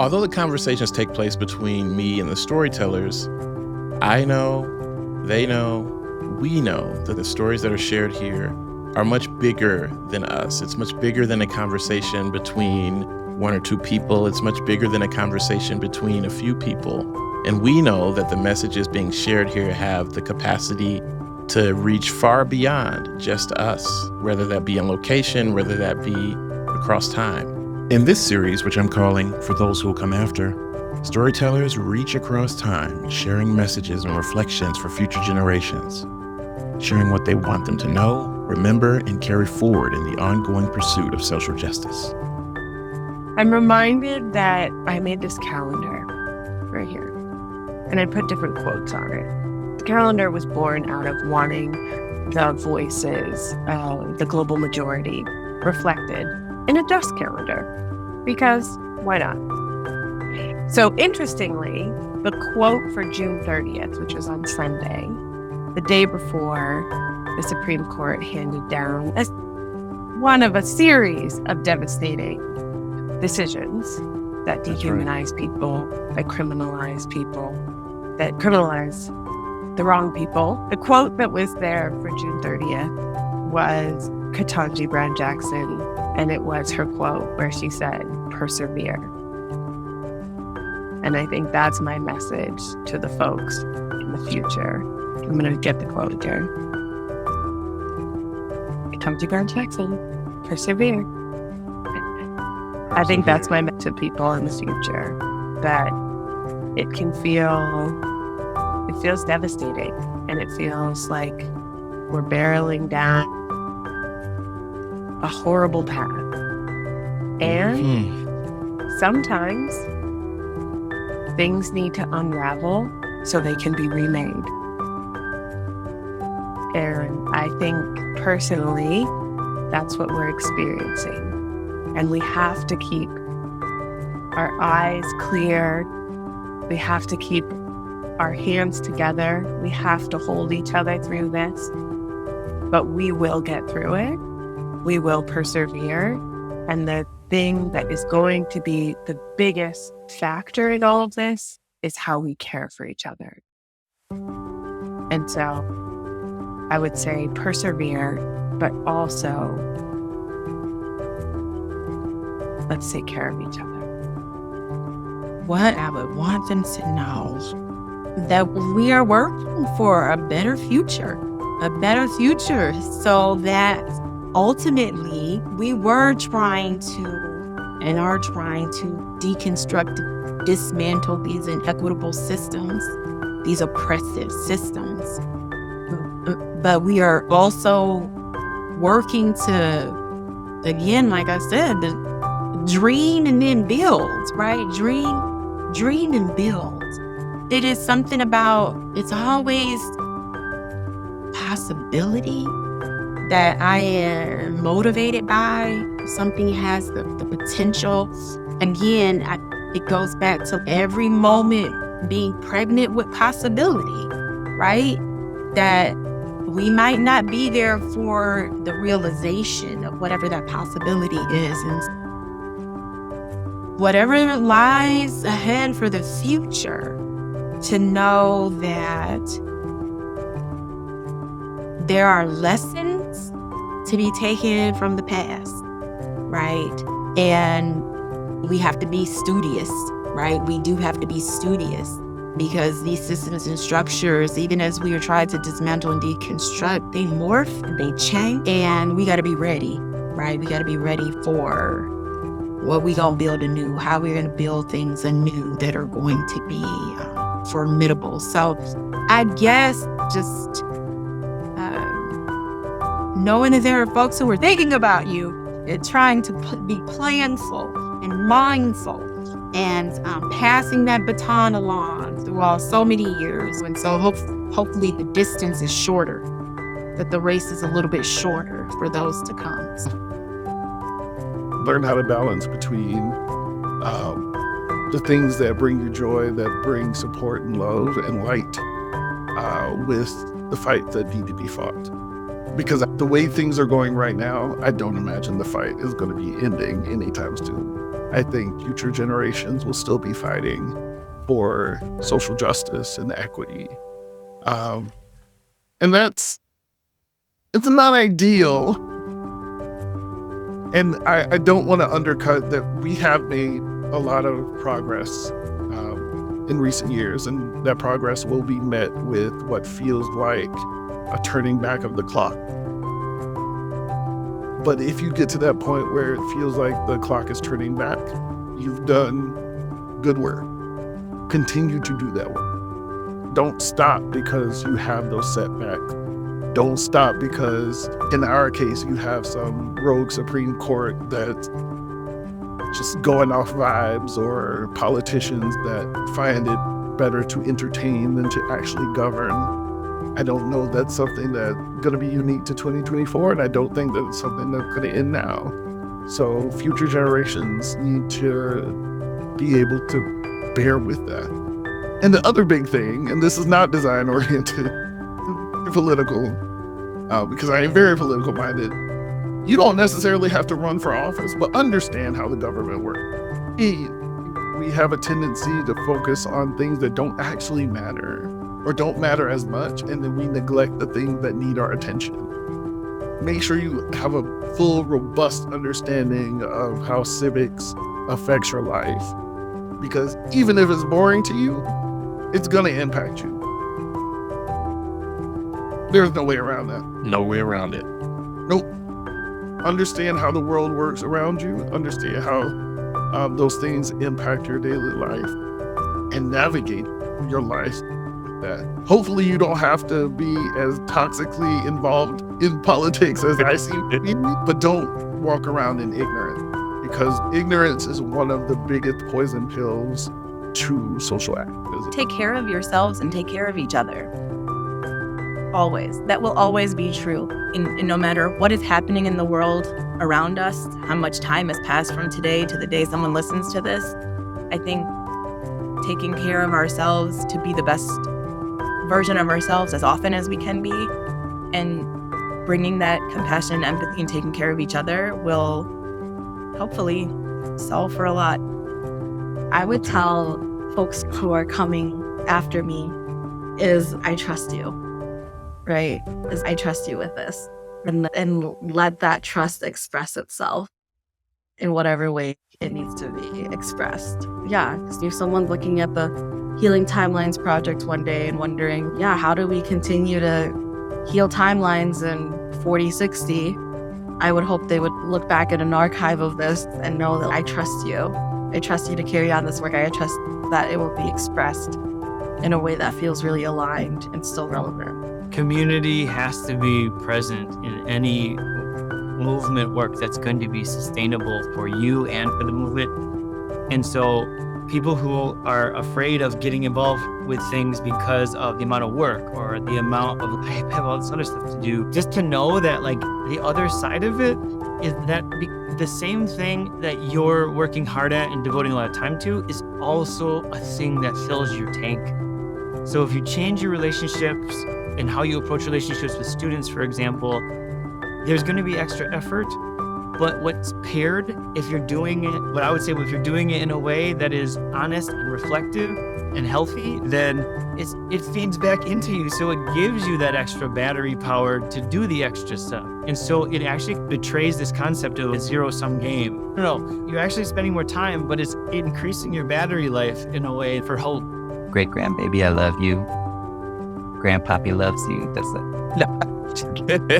Although the conversations take place between me and the storytellers, I know, they know, we know that the stories that are shared here are much bigger than us. It's much bigger than a conversation between one or two people. It's much bigger than a conversation between a few people. And we know that the messages being shared here have the capacity to reach far beyond just us, whether that be in location, whether that be across time. In this series, which I'm calling For Those Who Will Come After, storytellers reach across time, sharing messages and reflections for future generations, sharing what they want them to know, remember, and carry forward in the ongoing pursuit of social justice. I'm reminded that I made this calendar right here, and I put different quotes on it. The calendar was born out of wanting the voices of the global majority reflected in a dust calendar, because why not? So interestingly, the quote for June 30th, which was on Sunday, the day before the Supreme Court handed down as one of a series of devastating decisions that dehumanize people, that criminalize people, that criminalize the wrong people. The quote that was there for June 30th was Ketanji Brown Jackson, and it was her quote where she said, "Persevere." And I think that's my message to the folks in the future. I'm going to get the quote again. Ketanji Brown Jackson, persevere. I think that's my message to people in the future, that it feels devastating, and it feels like we're barreling down a horrible path. And sometimes things need to unravel so they can be remade. And I think personally, that's what we're experiencing. And we have to keep our eyes clear. We have to keep our hands together. We have to hold each other through this. But we will get through it. We will persevere. And the thing that is going to be the biggest factor in all of this is how we care for each other. And so I would say persevere, but also let's take care of each other. What I would want them to know, that we are working for a better future, so that ultimately we were trying to and are trying to deconstruct, dismantle these inequitable systems, these oppressive systems. But we are also working to, again, like I said, dream and then build, right? Dream and build. It is something about, it's always possibility that I am motivated by. Something has the potential. Again, it goes back to every moment being pregnant with possibility, right? That we might not be there for the realization of whatever that possibility is. And whatever lies ahead for the future, to know that there are lessons to be taken from the past, right? And we have to be studious, right? We do have to be studious, because these systems and structures, even as we are trying to dismantle and deconstruct, they morph, they change, and we got to be ready, right? We got to be ready for what we gonna build anew, how we're gonna build things anew that are going to be formidable. So I guess just knowing that there are folks who are thinking about you and trying to be planful and mindful and passing that baton along throughout so many years. And so hopefully the distance is shorter, that the race is a little bit shorter for those to come. Learn how to balance between the things that bring you joy, that bring support and love and light, with the fight that need to be fought. Because the way things are going right now, I don't imagine the fight is going to be ending anytime soon. I think future generations will still be fighting for social justice and equity. And it's not ideal. And I don't want to undercut that we have made a lot of progress in recent years, and that progress will be met with what feels like a turning back of the clock. But if you get to that point where it feels like the clock is turning back, you've done good work. Continue to do that work. Don't stop because you have those setbacks. Don't stop because, in our case, you have some rogue Supreme Court that's just going off vibes, or politicians that find it better to entertain than to actually govern. I don't know that's something that's going to be unique to 2024, and I don't think that's something that's going to end now. So future generations need to be able to bear with that. And the other big thing, and this is not design-oriented, political, because I am very political-minded, you don't necessarily have to run for office, but understand how the government works. We have a tendency to focus on things that don't actually matter or don't matter as much, and then we neglect the things that need our attention. Make sure you have a full, robust understanding of how civics affects your life, because even if it's boring to you, it's going to impact you. There's no way around that. No way around it. Nope. Understand how the world works around you. Understand how those things impact your daily life, and navigate your life with that. Hopefully you don't have to be as toxically involved in politics as I seem to be, but don't walk around in ignorance, because ignorance is one of the biggest poison pills to social activism. Take care of yourselves and take care of each other. Always. That will always be true. And no matter what is happening in the world around us, how much time has passed from today to the day someone listens to this, I think taking care of ourselves to be the best version of ourselves as often as we can be, and bringing that compassion and empathy and taking care of each other will hopefully solve for a lot. I would tell folks who are coming after me is, I trust you, right? Is I trust you with this, and let that trust express itself in whatever way it needs to be expressed. Yeah, because if someone's looking at the Healing Timelines project one day and wondering, yeah, how do we continue to heal timelines in 4060? I would hope they would look back at an archive of this and know that I trust you. I trust you to carry on this work. I trust that it will be expressed in a way that feels really aligned and still relevant. Community has to be present in any movement work that's going to be sustainable for you and for the movement. And so people who are afraid of getting involved with things because of the amount of work or the amount of, I have all this other stuff to do, just to know that like the other side of it is that the same thing that you're working hard at and devoting a lot of time to is also a thing that fills your tank. So if you change your relationships and how you approach relationships with students, for example, there's going to be extra effort. But what's paired, if you're doing it, what I would say, if you're doing it in a way that is honest and reflective and healthy, then it feeds back into you. So it gives you that extra battery power to do the extra stuff. And so it actually betrays this concept of a zero-sum game. No, you're actually spending more time, but it's increasing your battery life in a way for hope. Great grandbaby, I love you. Grandpappy loves you. That's it. No.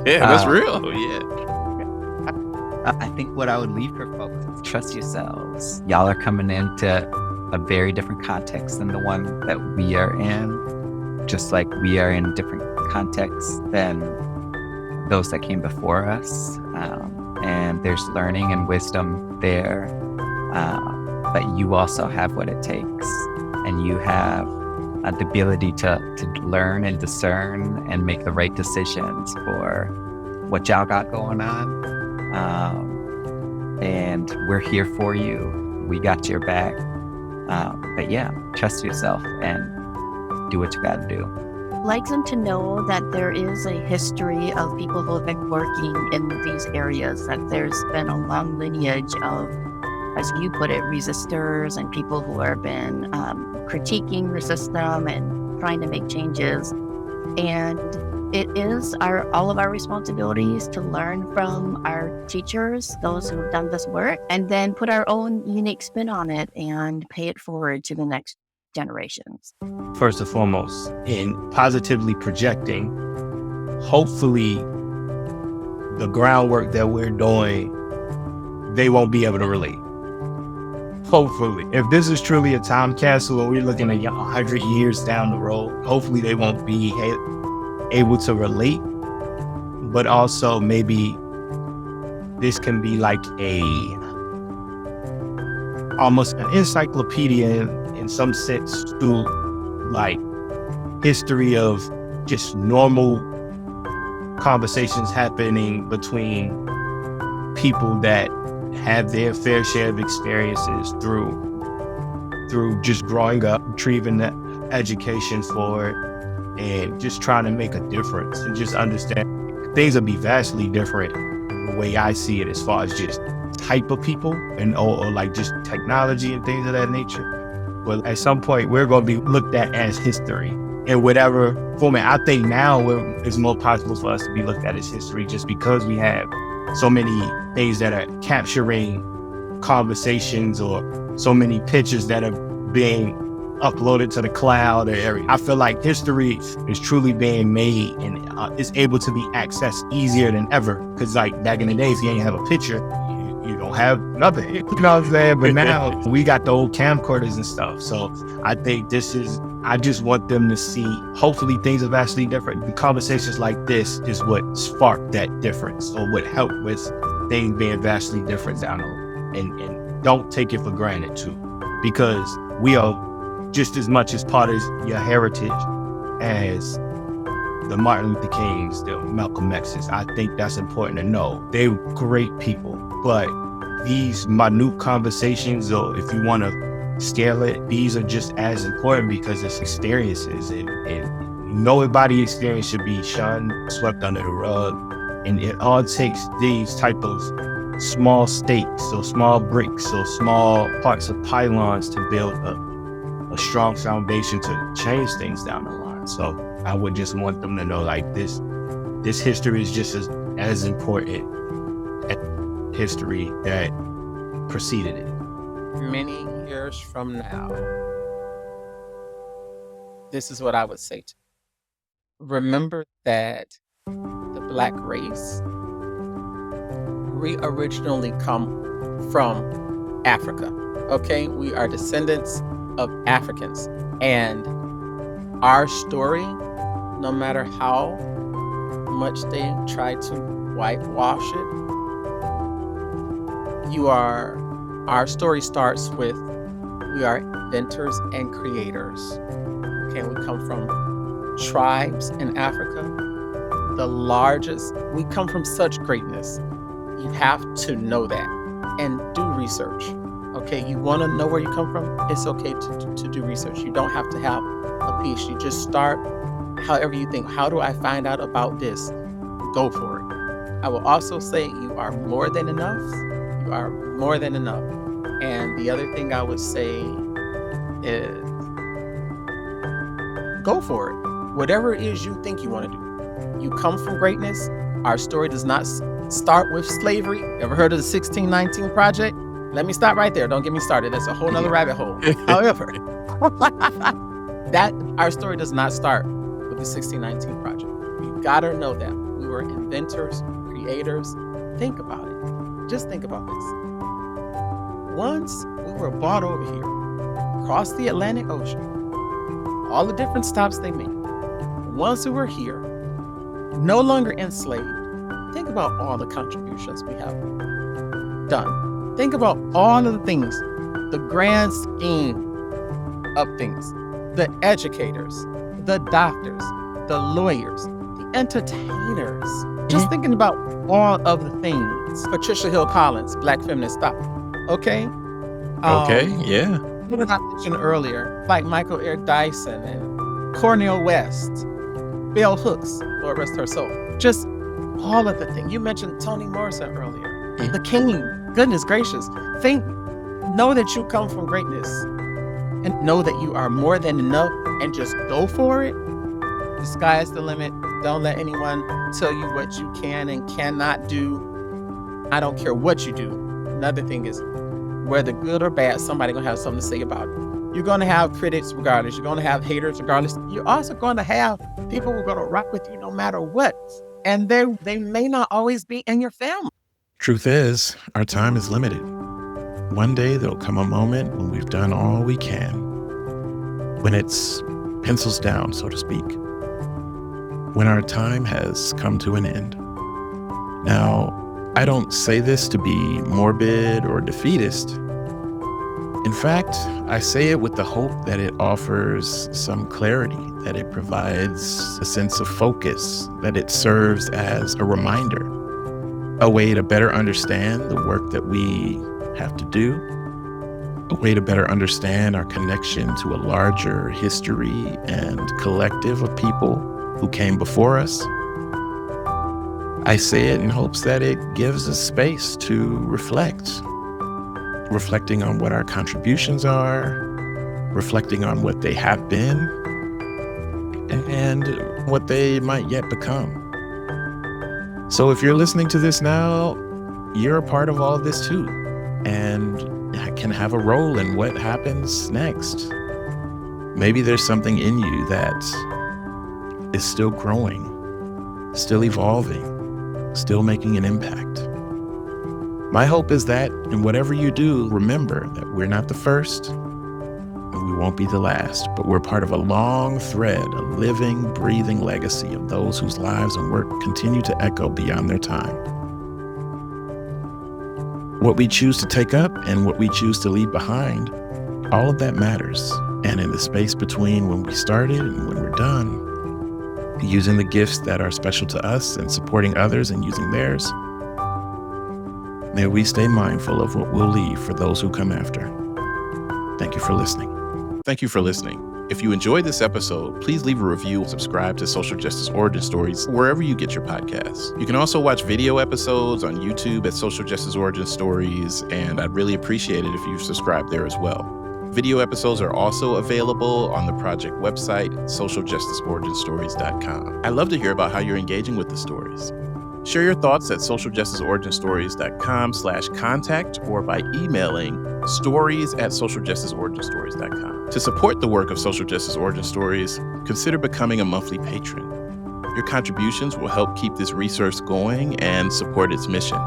That's real. Yeah. I think what I would leave for folks is trust yourselves. Y'all are coming into a very different context than the one that we are in, just like we are in different contexts than those that came before us. And there's learning and wisdom there. But you also have what it takes. And you have the ability to learn and discern and make the right decisions for what y'all got going on. And we're here for you. We got your back. But yeah, trust yourself and do what you gotta do. I'd like them to know that there is a history of people who have been working in these areas, that there's been a long lineage of as you put it, resistors and people who have been critiquing the system and trying to make changes. And it is all of our responsibilities to learn from our teachers, those who have done this work, and then put our own unique spin on it and pay it forward to the next generations. First and foremost, in positively projecting, hopefully the groundwork that we're doing, they won't be able to relate. Hopefully. If this is truly a time capsule and we're looking at 100 years down the road, hopefully they won't be able to relate, but also maybe this can be like almost an encyclopedia in some sense to like history of just normal conversations happening between people that have their fair share of experiences through just growing up, retrieving the education for it, and just trying to make a difference and just understand things will be vastly different the way I see it as far as just type of people and or like just technology and things of that nature. But at some point, we're going to be looked at as history in whatever format. I think now it's more possible for us to be looked at as history just because we have so many things that are capturing conversations or so many pictures that are being uploaded to the cloud or area. I feel like history is truly being made and is able to be accessed easier than ever. Because like back in the day, if you ain't have a picture, you don't have nothing. You know what I'm saying? But now we got the old camcorders and stuff. So I think I just want them to see, hopefully things are vastly different. The conversations like this is what sparked that difference or what helped with things being vastly different down the road. And don't take it for granted too, because we are just as much as part of your heritage as the Martin Luther Kings, the Malcolm X's. I think that's important to know. They were great people, but these minute conversations, or if you want to scale it, these are just as important because it's experiences, and nobody experience should be shunned, swept under the rug. And it all takes these type of small stakes or small bricks or small parts of pylons to build a strong foundation to change things down the line. So I would just want them to know like this history is just as important as history that preceded it. Many years from now, this is what I would say to you. Remember that the Black race, we originally come from Africa, okay? We are descendants of Africans, and our story, no matter how much they try to whitewash it, our story starts with, we are inventors and creators. Okay, we come from tribes in Africa, we come from such greatness. You have to know that and do research. Okay, you want to know where you come from? It's okay to do research. You don't have to have a PhD. Just start however you think. How do I find out about this? Go for it. I will also say you are more than enough. You are more than enough. And the other thing I would say is go for it. Whatever it is you think you want to do. You come from greatness. Our story does not start with slavery. Ever heard of the 1619 Project? Let me stop right there. Don't get me started. That's a whole nother rabbit hole. However, that our story does not start with the 1619 Project. You gotta know that. We were inventors, creators. Think about it. Just think about this. Once we were brought over here, across the Atlantic Ocean, all the different stops they made. Once we were here, no longer enslaved, think about all the contributions we have done. Think about all of the things, the grand scheme of things, the educators, the doctors, the lawyers, the entertainers. Just thinking about all of the things. Patricia Hill Collins, Black feminist thought. Okay? Yeah. What I mentioned earlier, like Michael Eric Dyson and Cornel West, Bell Hooks, Lord rest her soul. Just all of the things. You mentioned Toni Morrison earlier. The King. Goodness gracious. Think know that you come from greatness and know that you are more than enough and just go for it. The sky is the limit. Don't let anyone tell you what you can and cannot do. I don't care what you do. Another thing is, whether good or bad, somebody gonna have something to say about it. You're gonna have critics regardless. You're gonna have haters regardless. You're also gonna have people who are gonna rock with you no matter what. And they may not always be in your family. Truth is, our time is limited. One day there'll come a moment when we've done all we can, when it's pencils down, so to speak, when our time has come to an end. Now, I don't say this to be morbid or defeatist. In fact, I say it with the hope that it offers some clarity, that it provides a sense of focus, that it serves as a reminder, a way to better understand the work that we have to do, a way to better understand our connection to a larger history and collective of people who came before us. I say it in hopes that it gives us space to reflecting on what our contributions are, reflecting on what they have been, and what they might yet become. So if you're listening to this now, you're a part of all of this too, and can have a role in what happens next. Maybe there's something in you that is still growing, still evolving, still making an impact. My hope is that in whatever you do, remember that we're not the first and we won't be the last, but we're part of a long thread, a living, breathing legacy of those whose lives and work continue to echo beyond their time. What we choose to take up and what we choose to leave behind, all of that matters. And in the space between when we started and when we're done, using the gifts that are special to us and supporting others and using theirs, may we stay mindful of what we'll leave for those who come after. Thank you for listening. Thank you for listening. If you enjoyed this episode, please leave a review and subscribe to Social Justice Origin Stories wherever you get your podcasts. You can also watch video episodes on YouTube at Social Justice Origin Stories, and I'd really appreciate it if you subscribe there as well. Video episodes are also available on the project website, socialjusticeoriginstories.com. I'd love to hear about how you're engaging with the stories. Share your thoughts at socialjusticeoriginstories.com/contact or by emailing stories@socialjusticeoriginstories.com. To support the work of Social Justice Origin Stories, consider becoming a monthly patron. Your contributions will help keep this research going and support its mission.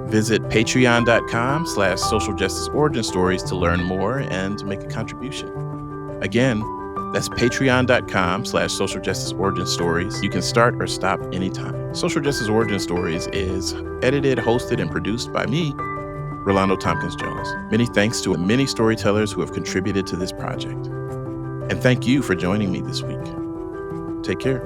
Visit patreon.com/socialjusticeoriginstories to learn more and to make a contribution. Again, that's patreon.com/socialjusticeoriginstories. You can start or stop anytime. Social Justice Origin Stories is edited, hosted, and produced by me, Rolando Thompkins-Jones. Many thanks to many storytellers who have contributed to this project. And thank you for joining me this week. Take care.